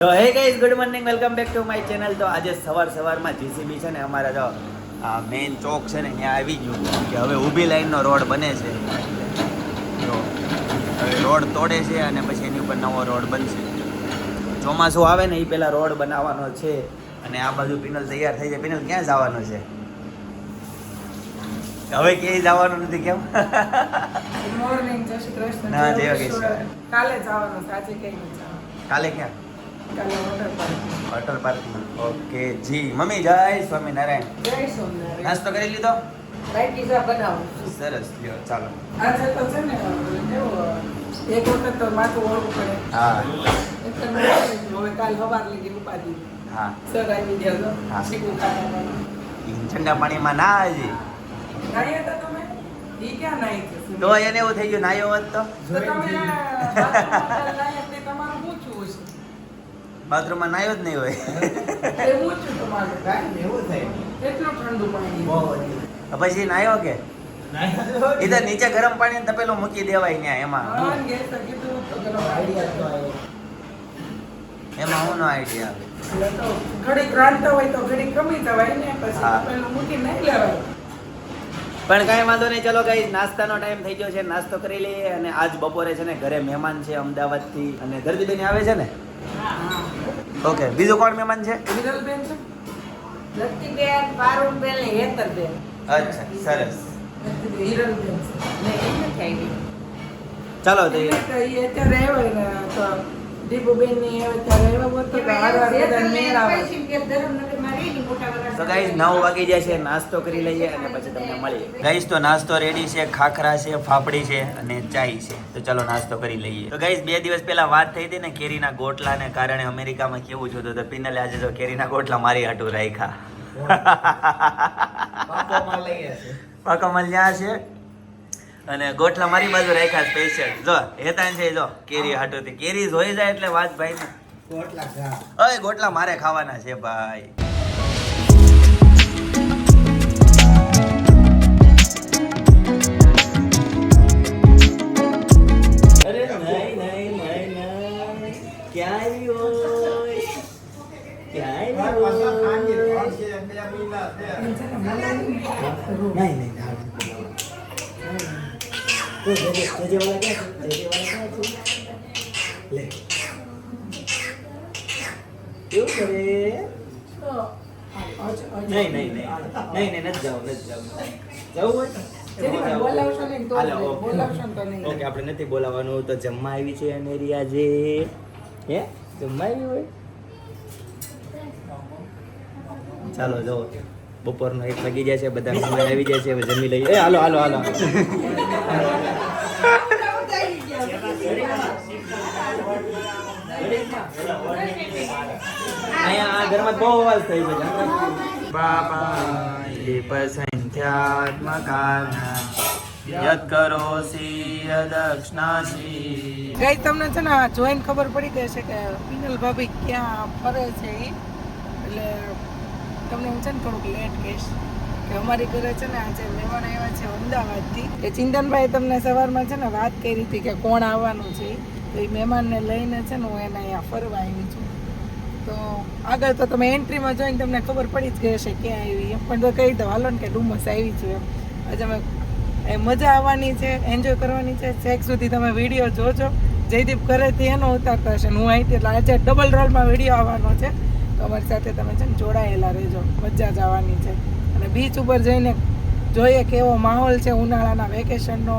તો hey guys, good morning, welcome back to my channel. તો આજે સવારમાં જીસીબી છે ને અમારા જો મેઇન ચોક છે ને ત્યાં આવી ગયું કે હવે ઊભી લાઈનનો રોડ બને છે. તો હવે રોડ તોડે છે અને પછી એની ઉપર નવો રોડ બનશે. ચોમાસું આવે ને એ પહેલાં રોડ બનાવવાનો છે. અને આ બાજુ પિનલ તૈયાર થઈ જાય. પિનલ ક્યાં જવાનું છે? હવે ક્યાંય જવાનું નથી. કેમ? ગુડ મોર્નિંગ, જય શ્રી કૃષ્ણ. ના, જય કૃષ્ણ. કાલે જવાનું છે, આજે કઈ નહીં જવાનું. કાલે ક્યાં? કાલે વોટર પાર્કમાં. ઓકે જી. મમ્મી જય સ્વામિનારાયણ. જય સોમનાથ. નાસ્તો કરી લીધો? રાઈટ પીઝા બનાવું. સરસ, લ્યો ચાલો. આજે તો છે ને એવું એક વખત તો માથું ઓળવું પડે. હા હવે કાલ સવાર લગી ઉપાડી. હા સર આવી ગયા હા. તો શીખવું ખાવાનું. ઠંડા પાણીમાં ના હજી નાહ્યા હતા તમે? ઈ ક્યાં નાહી છે? તો એને એવું થઈ ગયું નાયો હોત તો તો તમે નાહ્યા તે તમારું ઊંચું હશે. બાથરૂમમાં નાયો જ નહીં હોય. એ ઊંચું તમારું. એવું થાય એટલું ઠંડુ પાણી. બહુ પછી નાયો કે ઇધર નીચે ગરમ પાણી તપેલું મૂકી દેવાય ત્યાં એમાં હા, ગેસ તો કીધું તો ગરમ આઈડિયા તો આવ્યો. એમાં હું નો આઈડિયા આવે. એટલે તો ઘડીક રાંધતા હોય તો ઘડીક કમી જવાય ને પછી હા. પેલું મૂકી નહીં લેવાય. પણ કાંઈ વાંધો નહીં. ચલો ગાઈસ, નાસ્તાનો ટાઈમ થઈ ગયો છે. નાસ્તો કરી લઈએ. અને આજ બપોરે છે ને ઘરે મહેમાન છે અમદાવાદથી. અને ધરતીબેન આવે છે ને. ઓકે, બીજું કોણ મહેમાન છે? વિરલબેન છે? લક્ષ્મીબેન, પારુલબેન ને હેતરબેન. અચ્છા, સરસ. હિરલબેન છે. ને એમ નથી આવી. ચાલો તો એટલે તો ઈ અત્યારે આવ્યા ને તો દીપુબેન ની અત્યારે આવ્યા હોત તો હાર વાર બધાને મેળ આવે. તો ગાઈસ 9 વાગી જાય છે. નાસ્તો કરી લઈએ અને પછી તમને મળીએ. ગાઈસ તો નાસ્તો રેડી છે. ખાખરા છે, ફાફડી છે અને ચાય છે. તો ચલો નાસ્તો કરી લઈએ. તો ગાઈસ 2 દિવસ પહેલા વાત થઈ હતી ને કેરીના ગોટલાને કારણે અમેરિકામાં કેવું જોતું. તો પિનલે આજે તો કેરીના ગોટલા મારી હાટુ રાખ્યા. પાકોમાં લઈએ છે. પાકોમાં લ્યા છે અને ગોટલા મારી બાજુ રાખ્યા સ્પેશિયલ. જો હેતાન છે, જો કેરી હાટુથી. કેરી જોઈ જાય એટલે વાત ભાઈ ને. ગોટલા ઘા. ઓય ગોટલા મારે ખાવાના છે ભાઈ. અરે નહીં નહીં નહીં નહીં ક્યાંય હોય ક્યાંય પાછા ખાંડી હોય. ભાવશે, બે મહિના છે. નહીં નહીં તો જજે વાળા ક્યાં છે? જજે વાળા ક્યાં છે? લે કેવું કરે? નહીં નહીં નહીં નહીં નહીં નથી જવું નથી જવું જવું હોય જેની વાત બોલાવશો ને તો હાલો, જ ઓકે. બોલાવશો ને તો નહીં. ઓકે, આપણે નથી બોલાવાનું. તો જમવા આવી છે અનેરિયા જે હે જમવા આવી હોય. ચાલો જો બપોરનો 1 વાગી જાય છે. બધા મહેમાન આવી જાય છે. હવે જમી લઈએ. એ હાલો હાલો હાલો. અહીંયા આ ઘરમાં બહુ અવાજ થઈ ગયો. બાપા સંખ્યાત્મકાના યદ કરોસી યદક્ષનાસી. ગઈ તમને છે ને જોઈને ખબર પડી ગઈ છે કે પિનલ ભાભી ક્યાં ફરે છે ઈ. એટલે તમને હું છે ને થોડુંક લેટ કહીશ કે અમારી ઘરે છે ને આજે મહેમાન આવ્યા છે અમદાવાદથી. એ ચિંતનભાઈ તમને સવારમાં છે ને વાત કરી હતી કે કોણ આવવાનું છે ઈ. તો એ મહેમાનને લઈને છે ને હું એને અહીંયા ફરવા આવી છું. તો આગળ તો તમે એન્ટ્રીમાં જોઈને તમને ખબર પડી જ ગઈ હશે ક્યાં આવી એમ. પણ તો કહી દો હાલો ને કે ડુમસ આવી છું એમ. આજે અમે મજા આવવાની છે, એન્જોય કરવાની છે. છેક સુધી તમે વિડીયો જોજો. જયદીપ ઘરેથી એનો ઉતારતા હશે ને હું અહીંથી. એટલે આજે ડબલ રોલમાં વિડીયો આવવાનો છે. તો અમારી સાથે તમે છે ને જોડાયેલા રહેજો. મજા જ આવવાની છે. અને બીચ ઉપર જઈને જોઈએ કેવો માહોલ છે ઉનાળાના વેકેશનનો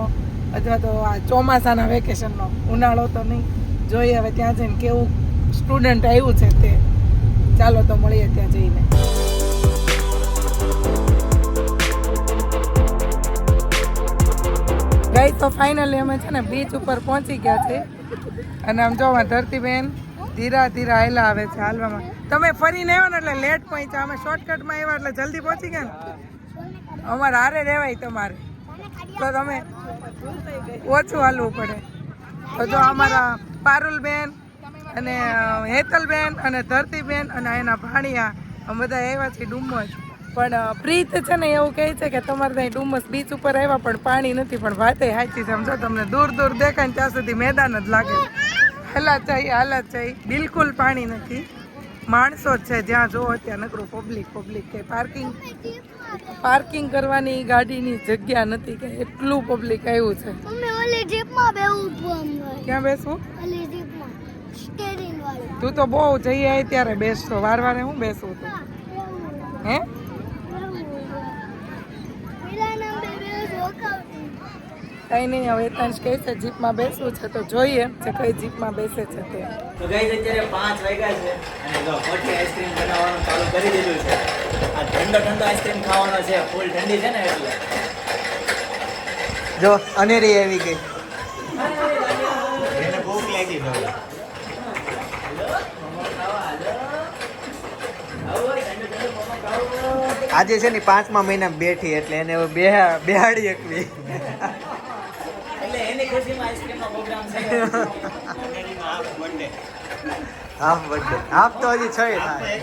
અથવા તો આ ચોમાસાના વેકેશનનો. ઉનાળો તો નહીં. જોઈએ હવે ત્યાં જઈને કેવું સ્ટુડન્ટ આવ્યું છે તે. ચાલો તો મળીએ ત્યાં જઈને. ગઈ તો ફાઇનલી અમે છે ને બીચ ઉપર પહોંચી ગયા છે. અને આમ જો ધરતીબેન ધીરા ધીરા હાલ્યા આવે છે હાલવામાં. તમે ફરીને આવ્યા ને એટલે લેટ પહોંચ્યા. અમે શોર્ટકટમાં આવ્યા એટલે જલ્દી પહોંચી ગયા ને. અમારે હારે રહેવાય તમારે તો તમે ઓછું હાલવું પડે. તો જો અમારા પારુલબેન અને હેતલબેન અને ધરતીબેન અને એના ભાણિયા અમે બધા આવ્યા છીએ ડુમસ. પણ પ્રીત છે ને એવું કહે છે કે તમારે ત્યાં ડુમસ બીચ ઉપર આવ્યા પણ પાણી નથી. પણ વાતે સાચી છે. સમજો તમને દૂર દૂર દેખાય ને ત્યાં સુધી મેદાન જ લાગે. હાલત જાય બિલકુલ પાણી નથી. માણસો જ છે જ્યાં જોવો ત્યાં નકરું પબ્લિક કે પાર્કિંગ કરવાની ગાડીની જગ્યા નથી કે એટલું પબ્લિક આવ્યું છે. ક્યાં બેસવું? તું તો બહુ જઈ આવી ત્યારે બેસતો વારવારે હું બેસવું તું હે? કઈ નહીં હવે તાંજ કહે છે જીપમાં બેસવું છે તો જોઈએ કે કઈ જીપમાં બેસે છે તે. તો ગાઈસ અત્યારે 5 વાગ્યા છે અને જો મોટી આઈસ્ક્રીમ બનાવવાનું ચાલુ કરી દીધું છે. આ ઠંડો આઈસ્ક્રીમ ખાવાનો છે, ફૂલ ઠંડી છે ને એટલે. જો અનેરી આવી ગઈ. એને ભૂખ લાગી હવે. આજે છે ને 5મા મહિના બેઠી એટલે એને હવે બેહાડી એકવી. એટલે એની ખુશીમાં આઈસ્ક્રીમનો પ્રોગ્રામ છે. હાફ બર્થડે હાફ તો હજી 6 થાય.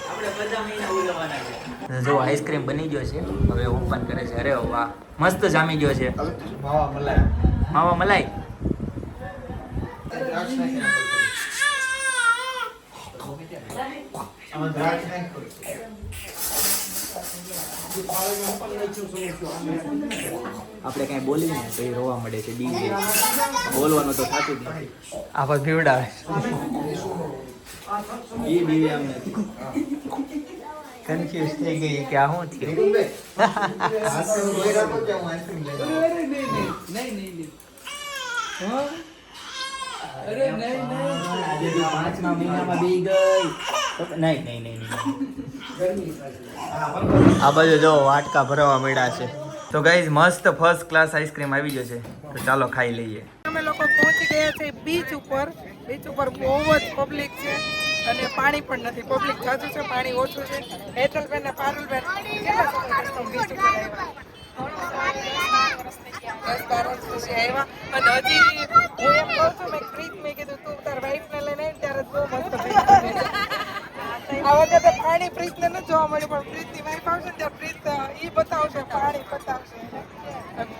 આપણે બધા મહિના ઉજવવાના છે. જો આઈસ્ક્રીમ બની ગયો છે, હવે ઓપન કરે છે. અરે વાહ, મસ્ત જામી ગયો છે. માવા મલાઈ. આપણે કઈ બોલીએ ને તો એ રોવા મળે છે. ડીજે બોલવાનું તો થતું જ નથી. આ પર પીવડાવે. એ દીવે આમ નથી. કન્ફ્યુઝ થઈ ગઈ કે આ શું થયું. આજે 5મા મહિનામાં બી ગઈ. નહીં. આ બાજુ જો વાટકા ભરવા મળ્યા છે. તો ગાઈઝ મસ્ત ફર્સ્ટ ક્લાસ આઈસ્ક્રીમ આવી ગયો છે, તો ચાલો ખાઈ લઈએ. અમે લોકો પહોંચી ગયા છે બીચ ઉપર બહુ જ પબ્લિક છે અને પાણી પણ નથી. પબ્લિક જાજુ છે, પાણી ઓછું છે. હેતલબેન ને પારુલબેન કેટલા સમય બીચ ઉપર આવ્યા? 10-12 વર્ષ પછી આવ્યા અને હજી હું એમ કહું છું મેં કીધું તું તાર વાઈફને લઈને આવી ત્યારે બહુ મસ્ત આ વખતે પાણી પ્રીતને નથી જોવા મળ્યું પણ પ્રીતની વાઈફ આવશે ને ત્યારે પ્રીત ઈ બતાવશે, પાણી બતાવશે.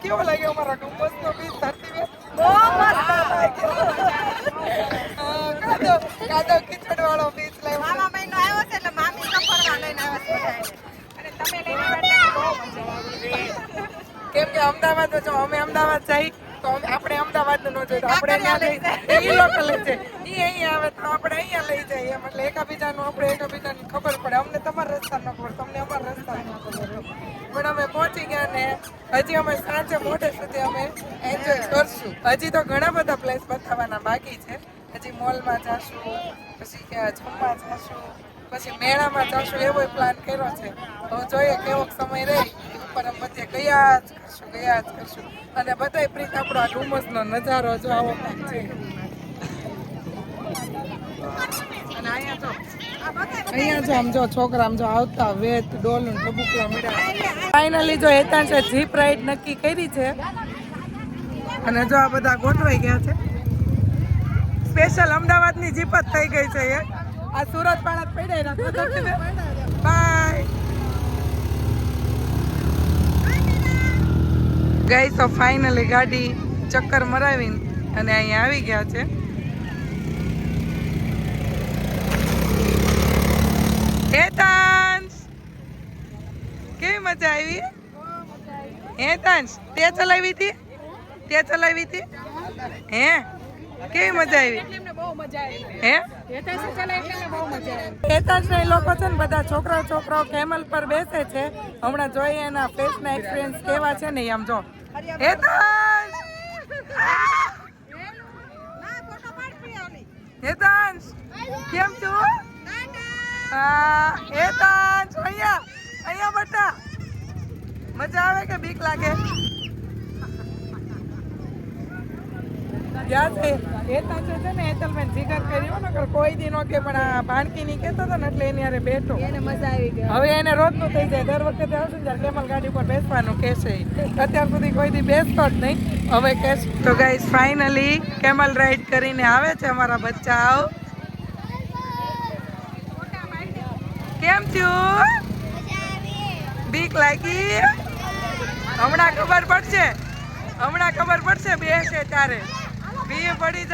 કેવો લાગ્યો અમારા ડુમ્બસનો બીચ ધરતી બહુ મસ્ત લાગ્યો. કાદો કિચડ વાળો બીચ લાવ્યો. મામા મહિનો આવ્યો છે એટલે મામી સફરવા લઈને આવ્યા છે અને તમે લઈને આવ્યા બહુ મજા આવી. કેમ કે અમદાવાદ જો અમે અમદાવાદ જઈ તો આપણે અમદાવાદ નું ન જોઈએ, આપણે અહીંયા લઈ જાય એ લોકો લઈ જાય, એ અહીંયા આવે તો આપણે અહીંયા લઈ જઈએ. એમ એટલે એકબીજાને ખબર પડે. અમને તમારા રસ્તા ન ખબર, તમને અમારા રસ્તા ન ખબર. પણ અમે પહોંચી ગયા ને હજી અમે સાંજે મોડે સુધી અમે એન્જોય કરશું. હજી તો ઘણા બધા પ્લેસ બતાવવાના બાકી છે. હજી મોલમાં જશું, પછી જમવા જશું, પછી મેળામાં જશું, એવો પ્લાન કર્યો છે. હવે જોઈએ કેવો સમય રહે ઉપર અમે બધે ગયા જ કરશું. અને બધાય પ્રીત આપણો આ ડુમસનો નજારો જો આવો કંઈક છે. અને અહીંયા જો આમ જો છોકરા આમ જો આવતા વેત ડોલું ટબુકલા મળ્યા. ફાઇનલી જો હેતાંશે જીપ રાઈડ નક્કી કરી છે અને જો આ બધા ગોઠવાઈ ગયા છે. સ્પેશિયલ અમદાવાદની જીપ જ થઈ ગઈ છે. આ સુરત પાણા પડાઈ રાખો. બાય ગઈ. તો ફાઇનલી ગાડી ચક્કર મરાવીને અને અહીંયા આવી ગયા છે. હેતાંશ કેવી મજા આવી? હેતાંશ તે ચલાવી હતી હે? કેવી મજા આવી? હે હેતાંશ ને લોકો છે ને બધા છોકરાઓ કેમલ પર બેસે છે. હમણાં જોઈએ એના ફેસના એક્સપિરિયન્સ કેવા છે ને આમ જો. હેતાંશ કેમ છું? હેતાંશ અહીંયા બટા મજા આવે કે બીક લાગે? હેતલબેન જીગર કર્યો ને કોઈ દી નો કે પણ આ ભાણકી ની કેતો હતો ને એટલે એની હારે બેઠો. એને મજા આવી ગઈ. હવે એને રોજ નું થઈ જાય. દર વખતે આવશે ને ત્યારે કેમલ ગાડી પર બેસવાનું કહેશે. અત્યાર સુધી કોઈ દી બેસતો જ નહીં, હવે કહેશે. તો ગાઈસ ફાઇનલી કેમલ રાઈડ કરીને આવે છે અમારા બચ્ચાઓ. કેમ થયું? બીક લાગી? હમણાં ખબર પડશે બે છે ત્યારે. ભી પડી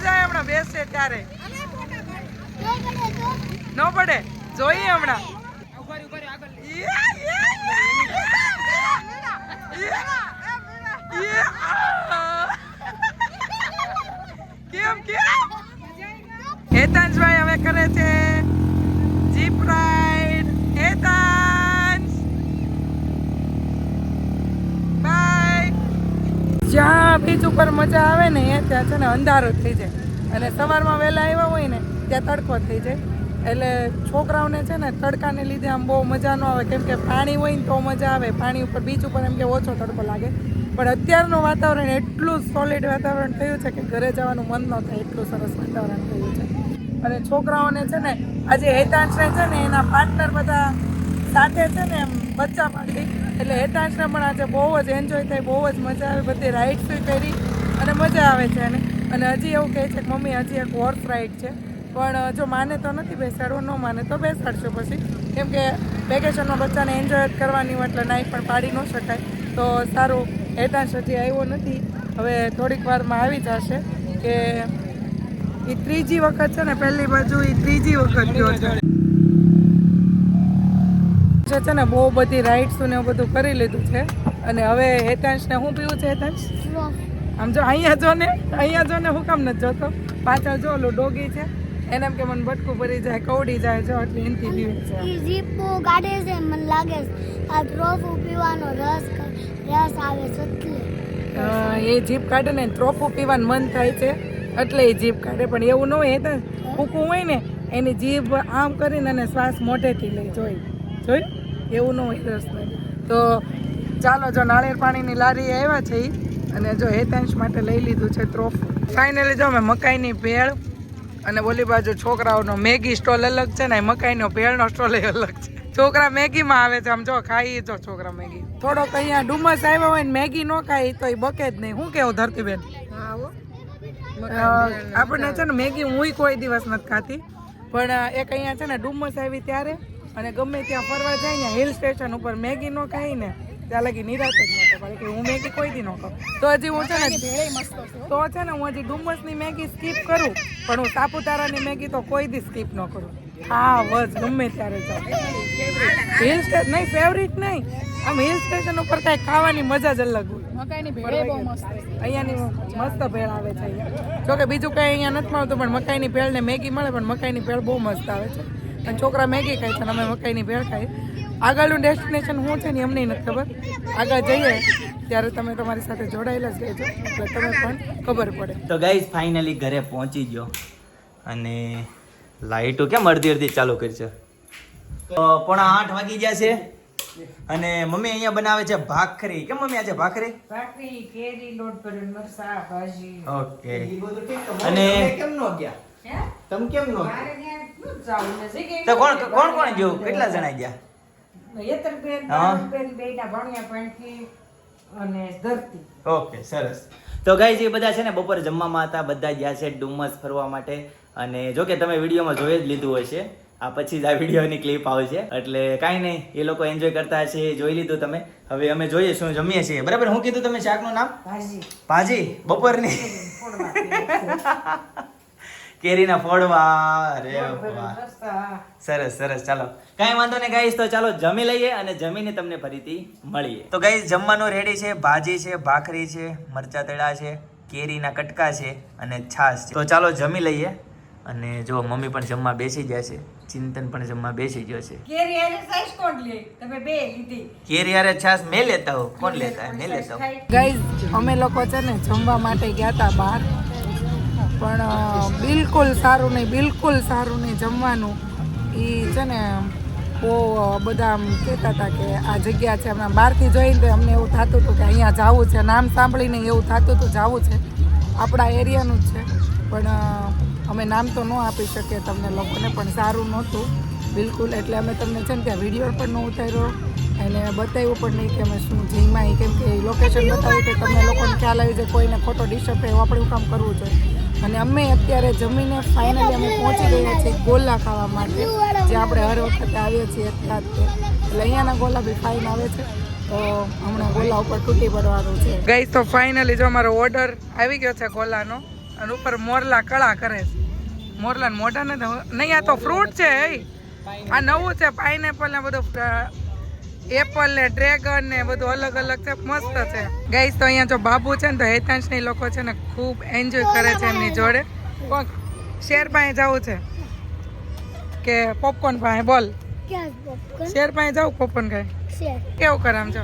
જાય હમણાં બેસે ત્યારે ન પડે જોઈએ હમણાં કેમ હેતાંશભાઈ હવે કરે છે જીપ રાઈડ. હેતાંશ બાય. જ્યાં બીચ ઉપર મજા આવે ને ત્યાં છે ને અંધારું થઈ જાય અને સવારમાં વહેલા આવ્યા હોય ને ત્યાં તડકો થઈ જાય એટલે છોકરાઓને છે ને તડકાને લીધે આમ બહુ મજા ન આવે કેમ કે પાણી હોય ને તો મજા આવે. પાણી ઉપર બીચ ઉપર એમ કે ઓછો તડકો લાગે પણ અત્યારનું વાતાવરણ એટલું સોલિડ વાતાવરણ થયું છે કે ઘરે જવાનું મન ન થાય એટલું સરસ વાતાવરણ થયું છે. અને છોકરાઓને છે ને આજે હેતાંશને છે ને એના પાર્ટનર બધા સાથે છે ને એમ બચ્ચા પાડી એટલે હેતાંશને પણ આજે બહુ જ એન્જોય થાય, બહુ જ મજા આવે. બધી રાઇડ્સ કરી અને મજા આવે છે એને. અને હજી એવું કહે છે કે મમ્મી હજી એક હોર્સ રાઇડ છે પણ જો માને તો નથી બેસાડવો, ન માને તો બેસાડશો પછી કેમ કે વેકેશનમાં બચ્ચાને એન્જોય કરવાની હોય એટલે નાઈ પણ પાડી ન શકાય. તો સારું હેતાંશ હજી આવ્યો નથી, હવે થોડીક વારમાં આવી જશે કે એ ત્રીજી વખત છે ને પહેલી બાજુ એ ત્રીજી વખત ગયો છે ને બહુ બધી રાઇડ્સ ને એવું બધું કરી લીધું છે. અને હવે હેતાંશને શું પીવું છે હેતાંશ? આમ જો અહીંયા જો ને હું કામ નથી જોતો પાછળ જો ઓલું ડોગી છે એને એમ કે મને બટકું ભરી જાય કવડી જાય જો એટલે એનથી પીવે છે. ઈ જીપ ગાડે છે મને લાગે આ ટ્રોફી પીવાનો રસ આવે છે એટલે એ જીપ કાઢે ને ટ્રોફી પીવાનું મન થાય છે એટલે એ જીભ કાઢે. પણ એવું ન હોય તો કૂકું હોય ને એની જીભ આમ કરીને અને શ્વાસ મોઢેથી લઈ જોઈ એવું ન હોય રસને. તો ચાલો જો નાળિયેર પાણીની લારી આવ્યા છે અને જો હેતાંશ માટે લઈ લીધું છે ટ્રોફી. ફાઇનલી જો મેં મકાઈની ભેળ અને બોલી બાજુ છોકરાઓનો મેગી સ્ટોલ અલગ છે ને મકાઈનો ભેળનો સ્ટોલ અલગ છે. છોકરા મેગીમાં આવે છે આમ જો ખાઈ જો છોકરા મેગી. થોડોક અહીંયા ડુમસ આવ્યા હોય ને મેગી ન ખાઈ તો એ બકે જ નહીં. શું કેવું ધરતીબેન? આપણને છે ને મેગી હું કોઈ દિવસ નથી ખાતી પણ એક અહીંયા છે ને ડુમસ આવી ત્યારે અને ગમે ત્યાં ફરવા જાય ને હિલ સ્ટેશન ઉપર મેગી ન ખાઈ ને ત્યાં લગી નિરાશ જ નતો પડે કે હું મેગી કોઈ દી ન ખાઉં. તો હજી હું છે ને તો છે ને હું હજી ડુમસની મેગી સ્કીપ કરું પણ હું સાપુતારાની મેગી તો કોઈ દી સ્કીપ ન કરું. હા બસ ગમે ત્યારે જાઉં. હિલ સ્ટેશન નહીં ફેવરિટ નહીં આમ હિલ સ્ટેશન ઉપર કાંઈ ખાવાની મજા જ અલગ હોય. મકાઈની ભેળ બહુ મસ્ત અહીંયાની મસ્ત ભેળ આવે છે અહીંયા. જો કે બીજું કંઈ અહીંયા નથી મળતું પણ મકાઈની ભેળ ને મેગી મળે પણ મકાઈની ભેળ બહુ મસ્ત આવે છે અને છોકરા મેગી ખાય છે અને અમે મકાઈની ભેળ ખાઈએ. આગળનું ડેસ્ટિનેશન શું છે ને અમને નથી ખબર. આગળ જઈએ ત્યારે તમે તમારી સાથે જોડાયેલા જ રહેજો એટલે તમે પણ ખબર પડે. તો ગાઈઝ ફાઇનલી ઘરે પહોંચી ગયો અને લાઇટો કેમ અડધી ચાલુ કરી છે. તો 7:30 વાગી ગયા છે અને મમ્મી અહીંયા બનાવે છે ભાખરી. કેમ મમ્મી આજે ભાખરી? ભાખરી કેરી લોટ ભરેલ મરસા ભાજી. ઓકે. અને કેમ નો ગયા? હે તમે કેમ નો મારે ત્યાં શું જાવું નજીક તો કોણ ગયું? કેટલા જણા ગયા? યતરબેન હા. બાળુબેન બેયના ભણ્યા પણથી અને ધરતી. ઓકે સરસ. તો ગાઈઝ એ બધા છે ને બપોરે જમવામાં હતા, બધા ગયા છે ડુમસ ફરવા માટે. અને જો કે તમે વિડીયોમાં જોઈ જ લીધું હશે, આ પછી જ આ વિડીયોની ક્લિપ આવશે એટલે કાંઈ નહીં, એ લોકો એન્જોય કરતા હશે જોઈ લીધું તમે. હવે અમે જોઈએ શું જમીએ છીએ. બરાબર. શું કીધું તમે શાકનું નામ? ભાજી. બપોરની કેરીના ફોડવા. અરે વાહ સરસ સરસ. ચાલો કાંઈ વાંધો નહીં ગાઈસ, તો ચાલો જમી લઈએ અને જમીને તમને ફરીથી મળીએ. તો ગાઈસ જમવાનું રેડી છે. ભાજી છે, ભાખરી છે, મરચા તળા છે, કેરીના કટકા છે અને છાશ છે. તો ચાલો જમી લઈએ. અને જો મમ્મી પણ જમવા બેસી ગયા છે, ચિંતન પણ જમવા બેસી ગયો છે. કેરી હારે સાઈઝ કોણ લે? તમે બે લીધી. કેરી હારે છાશ મેં લેતા હું. કોણ લેતા? મેં લેતા હું. ગાઈઝ અમે લોકો છે ને જમવા માટે ગયા હતા બહાર પણ બિલકુલ સારું નહીં જમવાનું. એ છે ને બહુ બધા આમ કહેતા હતા કે આ જગ્યા છે. હમણાં બહારથી જોઈને તો અમને એવું થતું હતું કે અહીંયા જવું છે, નામ સાંભળીને એવું થતું હતું જવું છે, આપણા એરિયાનું જ છે પણ અમે નામ તો ન આપી શકીએ તમને લોકોને પણ સારું નહોતું બિલકુલ. એટલે અમે તમને છે ને ત્યાં વિડીયો પણ ન ઉતાર્યો અને બતાવ્યું પણ નહીં કે અમે શું જઈમાં. કેમ કે લોકેશન બતાવ્યું તો તમને લોકોને ખ્યાલ આવી જાય, કોઈને ખોટો ડિસ્ટર્બ થાય એવું આપણે કામ કરવું જોઈએ. અને અમે અત્યારે જમીને ફાઇનલી અમે પહોંચી ગયા છીએ ગોલા ખાવા માટે, જે આપણે હર વખતે આવીએ છીએ એટલા જ. એટલે અહીંયાના ગોલા બી ફાઇન આવે છે તો હમણાં ગોલા ઉપર તૂટી પડવાનું છે ગઈ તો ફાઇનલી જો અમારો ઓર્ડર આવી ગયો છે ગોલાનો અને ઉપર મોરલા કળા કરે છે મોરલા મોઢા ને નહીં આ તો ફ્રૂટ છે આ નવું છે પાઇનેપલ ને બધું એપલ ને ડ્રેગન ને બધું અલગ અલગ છે મસ્ત છે ગાઈસ તો અહીંયા જો બાબુ છે ને તો હેતાંશ ની લોકો છે ને ખૂબ એન્જોય કરે છે એમની જોડે કોક શેર પાસે જવું છે કે પોપકોર્ન પાસે બોલ क्या पॉपकॉर्न શેર પાસે જાવ પોપકોર્ન ખાય शेयर કેવું કરે આમ જો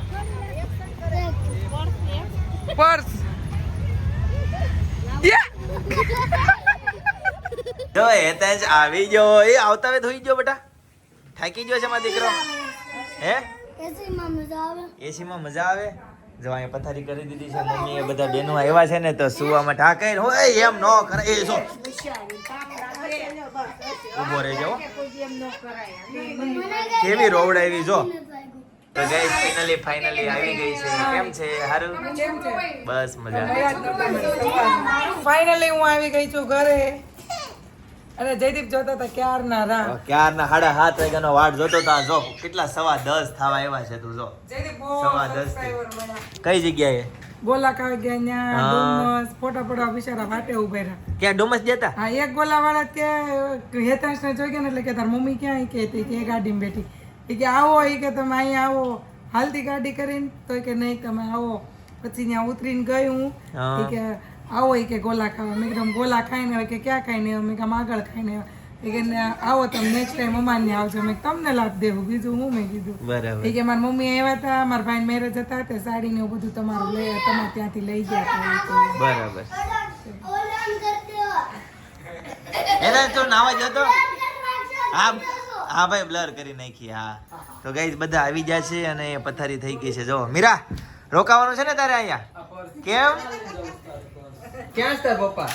પર્સ જો હેતાંશ આવી ગયો એ આવતા વે ધોઈ ગયો બેટા થાકી ગયો છે મારો દીકરો હે ऐसे ही मजा आवे એસીમાં મજા આવે જો અહીંયા પથારી કરી દીધી છે મમ્મી એ બધા બહેનો આવ્યા છે ને તો સુવામાં ઠાકાઈ હોય એમ ન કરે એ જો ઊભો રહી જાઓ કેવી રોવડાવી જો તો ગાઈસ ફાઇનલી આવી ગઈ છે કેમ છે હારું બસ મજા ફાઇનલી હું આવી ગઈ છું ઘરે અને જયદીપ જોતા હતા ક્યારના રાહ ક્યારના 7:30 વાગ્યાનો વાટ જોતો તા જો કેટલા 10:15 થવા આવ્યા છે તું જો જયદીપ બહુ 10:15 subscriber બન્યા. કઈ જગ્યાએ ગોલા ખાવા ગયા ત્યાં હા. ડોમસ ફોટા પડવા બિચારા વાટે ઉભા રહ્યા ક્યાં ડોમસ જતા હા એક ગોલા વાળા કે હેતાંશ ને જોઈ ગયા ને એટલે કે તાર મમ્મી ક્યાં કે તે કે ગાડીમાં બેઠી એ કે આવો એ કે તમે અહીંયા આવો હાલતી ગાડી કરીને તો કે નહીં તમે આવો પછી ત્યાં ઉતરીને ગઈ હું હા. એ કે આવો એ કે ગોલા ખાવા મેં કીધું ગોલા ખાઈને હવે કે ક્યાં ખાઈને મેં કામ આગળ ખાઈને એ કે આવો તમે નેક્સ્ટ ટાઈમ અમારને આવજો મેં કીધું તમને લાભ દેવું બીજું હું મેં કીધું બરાબર એ કે મારી મમ્મી આવ્યા હતા મારા ભાઈ મેરેજ હતા તે સાડી ને એવું બધું તમારું લઈ તમારે ત્યાંથી લઈ ગયા હતા એ કે. બરાબર ओलन करते हो એના તો નાવા જતો હા હા ભાઈ બ્લર કરી નાખી હા તો ગાઈસ બધા આવી ગયા છે અને પથારી થઈ ગઈ છે જો મીરા રોકાવાનું છે ને તારે અહીંયા કેમ ક્યાં છે પપ્પા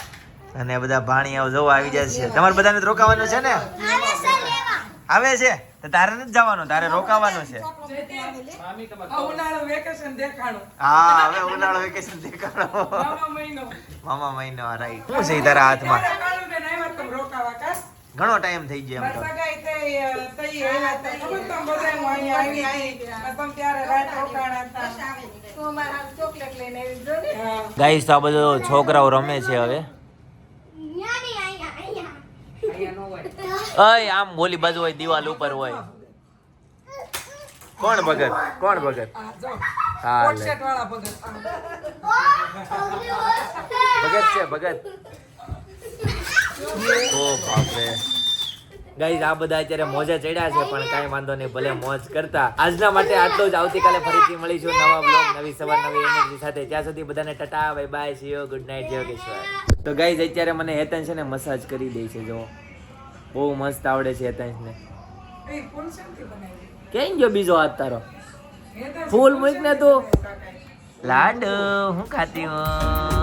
અને બધા ભાણિયાઓ જો આવી જાય છે તમારે બધાને તો રોકાવાનું છે ને आने से लेवा આવે છે તો તારે નથી જવાનું તારે રોકાવાનું છે આ ઉનાળુ વેકેશન દેખાણું હા હવે ઉનાળો વેકેશન દેખાડો નવો મહિનો મામા મહિનો રાઈટ શું છે ઈ તારા હાથમાં કાળું બેન આવ્યા તમે રોકાવા કા ઘણો ટાઈમ થઈ ગયો એમ તો સગાઈ તઈ આવ્યા હતા ખબર તમે બધા હું અહીંયા આવી હતી તમે ત્યારે રાત રોકાણા હતા તો મારા ચોકલેટ લઈને આવી જો ને હા ગાઈસ તો આ બધું છોકરાઓ રમે છે હવે यानी आया आया અય આમ બોલી બાજુ હોય દિવાલ ઉપર હોય કોણ ભગત આ જો હા લે. કોટસેટ વાળા ભગત ભગત છે ભગત ઓ બાપરે ગાઈઝ આ બધા અત્યારે મોજે ચડ્યા છે પણ કાંઈ વાંધો નહીં ભલે મોજ કરતા આજના માટે આટલું જ આવતીકાલે ફરીથી મળીશું નવા બ્લોગ નવી સવાર નવી એનર્જી સાથે ત્યાં સુધી બધાને Tata bye bye see you good night જય યોગેશ્વર તો ગાઈઝ અત્યારે મને હેતન છે ને મસાજ કરી દે છે જો બહુ મસ્ત આવડે છે હેતનને એ ફૂલ શાંતિ બનાવી કેમ ગયો બીજો હાથ તારો એ તો ફૂલ મૂક ને તું લાડ હું ખાતી હું